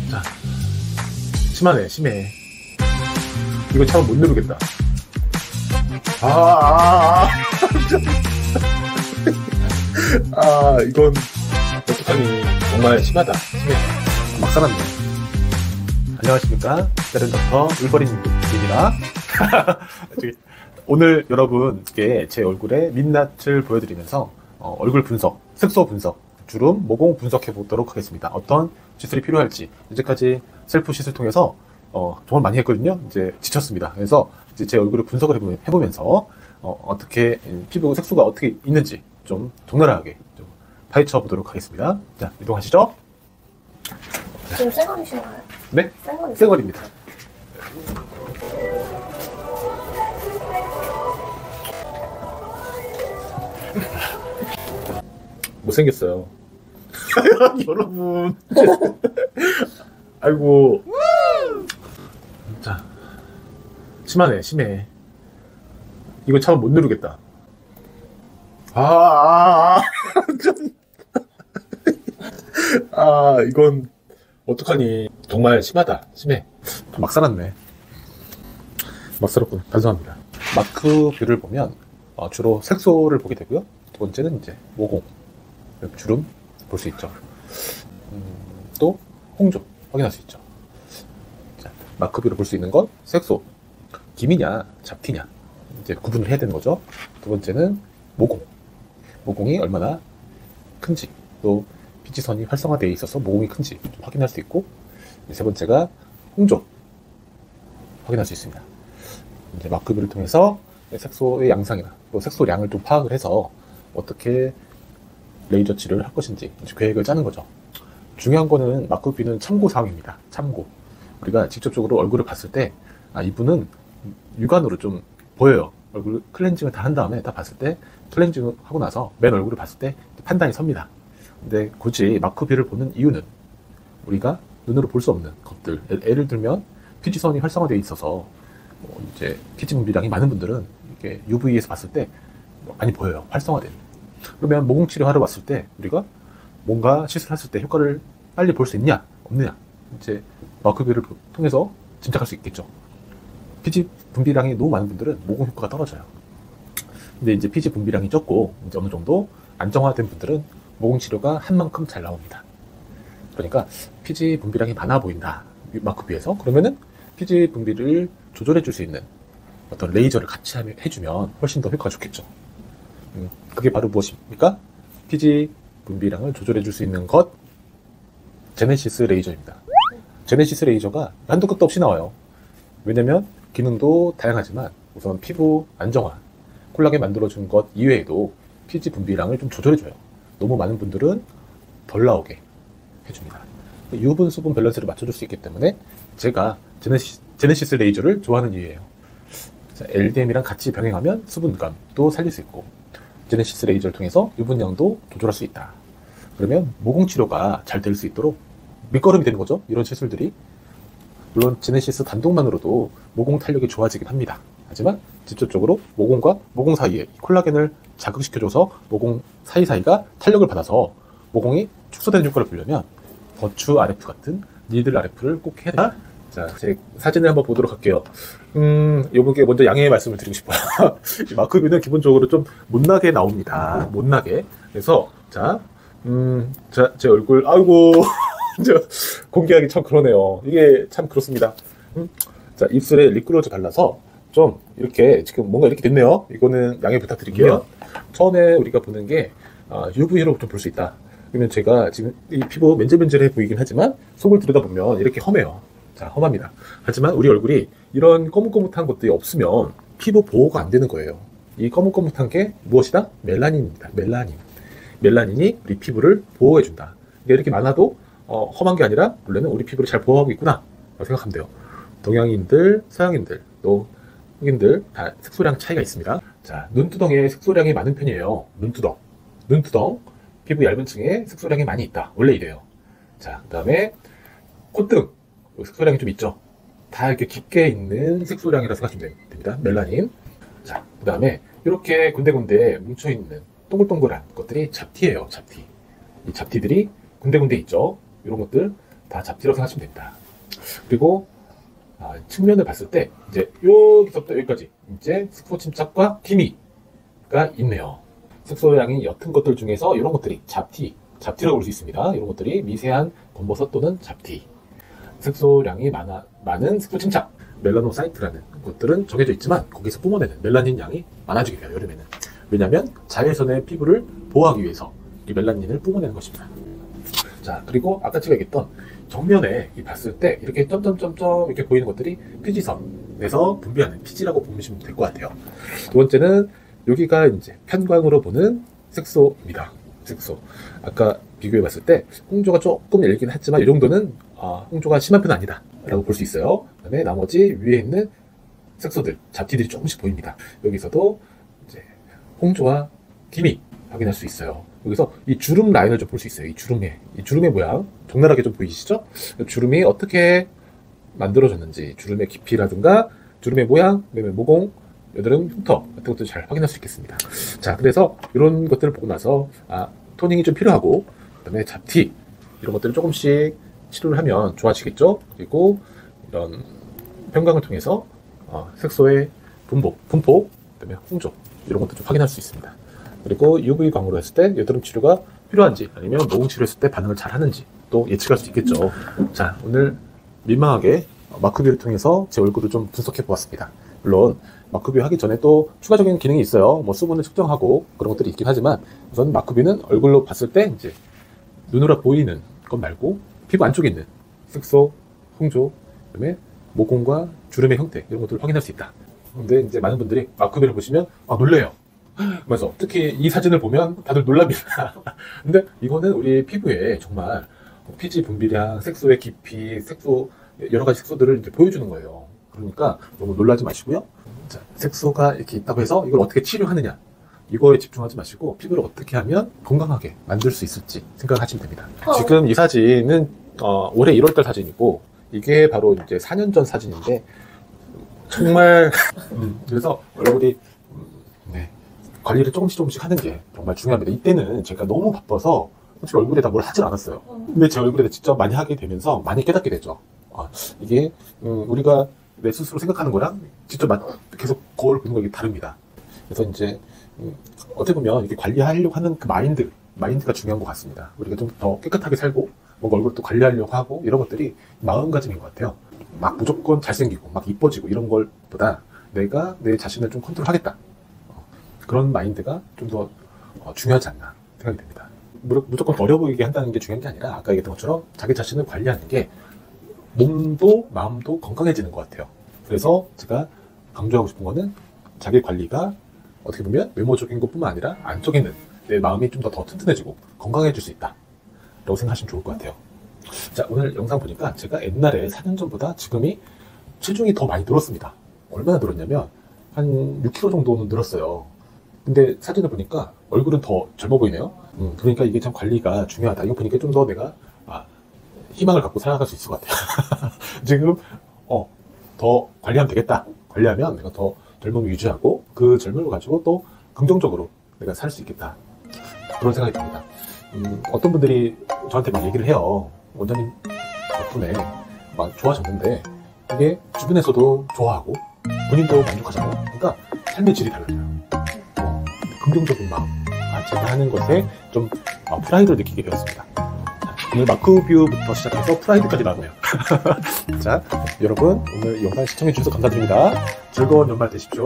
자, 심하네, 심해. 이거 참 못 누르겠다. 이건 어떡하니. 정말 심하다. 심해. 막 살았네. 안녕하십니까. 다른 닥터 울버린입니다. 오늘 여러분께 제 얼굴의 민낯을 보여드리면서 얼굴 분석, 색소 분석, 주름, 모공 분석해 보도록 하겠습니다. 어떤 시술이 필요할지. 이제까지 셀프 시술 통해서 정말 많이 했거든요. 이제 지쳤습니다. 그래서 이제 제 얼굴을 분석을 해보면서 어떻게 피부 색소가 어떻게 있는지 좀 적나라하게 좀 파헤쳐 보도록 하겠습니다. 자, 이동하시죠. 지금 쌩얼이신가요? 네? 쌩얼입니다. 못생겼어요. 여러분. 아이고. 자, 심하네, 심해. 이거 참 못 누르겠다. 이건 어떡하니. 정말 심하다, 심해. 막 살았네. 막 살았군. 반성합니다. 마크 뷰를 보면 주로 색소를 보게 되고요. 두 번째는 이제 모공, 주름 볼 수 있죠. 또 홍조 확인할 수 있죠. 자, 마크뷰로 볼 수 있는 건 색소, 기미냐 잡티냐 이제 구분을 해야 되는 거죠. 두 번째는 모공이 얼마나 큰지, 또 피지선이 활성화되어 있어서 모공이 큰지 좀 확인할 수 있고, 세 번째가 홍조 확인할 수 있습니다. 이제 마크뷰를 통해서 색소의 양상이나 또 색소량을 좀 파악을 해서 어떻게 레이저 치료를 할 것인지 계획을 짜는 거죠. 중요한 거는 마크뷰는 참고사항입니다. 참고. 우리가 직접적으로 얼굴을 봤을 때 이분은 육안으로 좀 보여요. 얼굴 클렌징을 다 한 다음에 딱 봤을 때, 클렌징을 하고 나서 맨 얼굴을 봤을 때 판단이 섭니다. 근데 굳이 마크뷰를 보는 이유는 우리가 눈으로 볼 수 없는 것들, 예를 들면 피지선이 활성화되어 있어서 이제 피지 분비량이 많은 분들은 이렇게 UV에서 봤을 때 많이 보여요. 활성화된. 그러면 모공 치료하러 왔을 때 우리가 뭔가 시술했을 때 효과를 빨리 볼 수 있냐 없느냐, 이제 마크뷰를 통해서 짐작할 수 있겠죠. 피지 분비량이 너무 많은 분들은 모공 효과가 떨어져요. 근데 이제 피지 분비량이 적고 이제 어느 정도 안정화된 분들은 모공 치료가 한 만큼 잘 나옵니다. 그러니까 피지 분비량이 많아 보인다, 마크뷰에서. 그러면은 피지 분비를 조절해 줄 수 있는 어떤 레이저를 같이 해주면 훨씬 더 효과가 좋겠죠. 그게 바로 무엇입니까? 피지 분비량을 조절해 줄 수 있는 것, 제네시스 레이저입니다. 제네시스 레이저가 한도 끝도 없이 나와요. 왜냐면 기능도 다양하지만 우선 피부 안정화, 콜라겐 만들어준 것 이외에도 피지 분비량을 좀 조절해줘요. 너무 많은 분들은 덜 나오게 해줍니다. 유분, 수분 밸런스를 맞춰줄 수 있기 때문에 제가 제네시스 레이저를 좋아하는 이유예요. LDM이랑 같이 병행하면 수분감도 살릴 수 있고, 제네시스 레이저를 통해서 유분량도 조절할 수 있다. 그러면 모공 치료가 잘 될 수 있도록 밑거름이 되는 거죠. 이런 시술들이. 물론 제네시스 단독만으로도 모공 탄력이 좋아지긴 합니다. 하지만 직접적으로 모공과 모공 사이에 콜라겐을 자극시켜줘서 모공 사이사이가 탄력을 받아서 모공이 축소되는 효과를 보려면 버추 RF 같은 니들 RF를 꼭 해야 됩니다. 자, 제 사진을 한번 보도록 할게요. 요분께 먼저 양해의 말씀을 드리고 싶어요. 마크뷰는 기본적으로 좀 못나게 나옵니다. 못나게. 그래서, 제 얼굴, 아이고, 공개하기 참 그러네요. 이게 참 그렇습니다. 자, 입술에 립글로즈 발라서 좀 이렇게 지금 뭔가 이렇게 됐네요. 이거는 양해 부탁드릴게요. 처음에 우리가 보는 게 UV로 좀 볼 수 있다. 그러면 제가 지금 이 피부 맨질맨질해 보이긴 하지만 속을 들여다보면 이렇게 험해요. 자, 험합니다. 하지만 우리 얼굴이 이런 거뭇거뭇한 것들이 없으면 피부 보호가 안 되는 거예요. 이 거뭇거뭇한 게 무엇이다? 멜라닌입니다. 멜라닌이 우리 피부를 보호해준다. 이렇게 많아도 험한 게 아니라 원래는 우리 피부를 잘 보호하고 있구나 생각하면 돼요. 동양인들, 서양인들, 또 흑인들 다 색소량 차이가 있습니다. 자, 눈두덩에 색소량이 많은 편이에요. 눈두덩, 피부 얇은 층에 색소량이 많이 있다. 원래 이래요. 자, 그 다음에 콧등, 색소량이 좀 있죠. 다 이렇게 깊게 있는 색소량이라 생각하시면 됩니다. 멜라닌. 자, 그 다음에 이렇게 군데군데 뭉쳐있는 동글동글한 것들이 잡티예요. 잡티. 이 잡티들이 군데군데 있죠. 이런 것들 다 잡티라고 생각하시면 됩니다. 그리고 측면을 봤을 때 이제 여기서부터 여기까지 이제 색소 침착과 기미가 있네요. 색소량이 옅은 것들 중에서 이런 것들이 잡티라고 볼 수 있습니다. 이런 것들이 미세한 검버섯 또는 잡티. 색소량이 많은 색소 침착, 멜라노사이트라는 것들은 정해져 있지만 거기서 뿜어내는 멜라닌 양이 많아지게 돼요, 여름에는. 왜냐하면 자외선의 피부를 보호하기 위해서 이 멜라닌을 뿜어내는 것입니다. 자, 그리고 아까 제가 얘기했던 정면에 봤을 때 이렇게 점점점점 이렇게 보이는 것들이 피지선에서 분비하는 피지라고 보시면 될 것 같아요. 두 번째는 여기가 이제 편광으로 보는 색소입니다. 색소. 아까 비교해 봤을 때 홍조가 조금 열리긴 했지만 이 정도는 홍조가 심한 편은 아니다 라고 볼 수 있어요. 그 다음에 나머지 위에 있는 색소들, 잡티들이 조금씩 보입니다. 여기서도 이제 홍조와 기미 확인할 수 있어요. 여기서 이 주름 라인을 좀 볼 수 있어요. 이 주름의 모양 적나라하게 좀 보이시죠? 주름이 어떻게 만들어졌는지, 주름의 깊이라든가 주름의 모양, 그다음에 모공, 여드름, 흉터 같은 것도 잘 확인할 수 있겠습니다. 자, 그래서 이런 것들을 보고 나서 토닝이 좀 필요하고, 그다음에 잡티 이런 것들을 조금씩 치료를 하면 좋아지겠죠. 그리고 이런 편광을 통해서 색소의 분포, 그다음에 홍조 이런 것도 좀 확인할 수 있습니다. 그리고 UV 광으로 했을 때 여드름 치료가 필요한지 아니면 모공 치료했을 때 반응을 잘 하는지 또 예측할 수 있겠죠. 자, 오늘 민망하게 마크뷰를 통해서 제 얼굴을 좀 분석해 보았습니다. 물론 마크뷰 하기 전에 또 추가적인 기능이 있어요. 뭐 수분을 측정하고 그런 것들이 있긴 하지만 우선 마크뷰는 얼굴로 봤을 때 이제 눈으로 보이는 것 말고 피부 안쪽에 있는 색소, 홍조, 그다음에 모공과 주름의 형태 이런 것들을 확인할 수 있다. 근데 이제 많은 분들이 마크뷰를 보시면 놀래요. 그래서 특히 이 사진을 보면 다들 놀랍니다. 근데 이거는 우리 피부에 정말 피지 분비량, 색소의 깊이, 여러 가지 색소들을 이제 보여주는 거예요. 그러니까 너무 놀라지 마시고요. 자, 색소가 이렇게 있다고 해서 이걸 어떻게 치료하느냐 이거에 집중하지 마시고 피부를 어떻게 하면 건강하게 만들 수 있을지 생각하시면 됩니다. 지금 이 사진은 올해 1월달 사진이고 이게 바로 이제 4년 전 사진인데 정말 그래서 얼굴이 관리를 조금씩 하는 게 정말 중요합니다. 이때는 제가 너무 바빠서 솔직히 얼굴에다 뭘 하질 않았어요. 근데 제 얼굴에다 직접 많이 하게 되면서 많이 깨닫게 되죠. 이게 우리가 내 스스로 생각하는 거랑 직접 계속 거울 보는 거 다릅니다. 그래서 이제 어떻게 보면 이렇게 관리하려고 하는 그 마인드가 중요한 것 같습니다. 우리가 좀 더 깨끗하게 살고 뭔가 얼굴을 또 관리하려고 하고 이런 것들이 마음가짐인 것 같아요. 막 무조건 잘생기고 막 이뻐지고 이런 걸보다 내가 내 자신을 좀 컨트롤하겠다. 그런 마인드가 좀 더 중요하지 않나 생각이 됩니다. 무조건 어려 보이게 한다는 게 중요한 게 아니라 아까 얘기했던 것처럼 자기 자신을 관리하는 게 몸도 마음도 건강해지는 것 같아요. 그래서 제가 강조하고 싶은 거는 자기 관리가 어떻게 보면 외모적인 것뿐만 아니라 안쪽에 있는 내 마음이 좀 더 튼튼해지고 건강해질 수 있다 라고 생각하시면 좋을 것 같아요. 자, 오늘 영상 보니까 제가 옛날에 4년 전보다 지금이 체중이 더 많이 늘었습니다. 얼마나 늘었냐면 한 6kg 정도는 늘었어요. 근데 사진을 보니까 얼굴은 더 젊어 보이네요. 그러니까 이게 참 관리가 중요하다. 이거 보니까 좀 더 내가 희망을 갖고 살아갈 수 있을 것 같아요. 지금 더 관리하면 되겠다. 관리하면 내가 더 젊음을 유지하고 그 젊음을 가지고 또 긍정적으로 내가 살 수 있겠다. 그런 생각이 듭니다. 어떤 분들이 저한테 막 얘기를 해요. 원장님 덕분에 막 좋아졌는데 이게 주변에서도 좋아하고 본인도 만족하잖아요. 그러니까 삶의 질이 달라져요. 긍정적인 마음, 제가 하는 것에 좀 프라이드를 느끼게 되었습니다. 오늘 마크뷰부터 시작해서 프라이드까지 나오네요. 자, 여러분 오늘 이 영상 시청해주셔서 감사드립니다. 즐거운 연말 되십시오.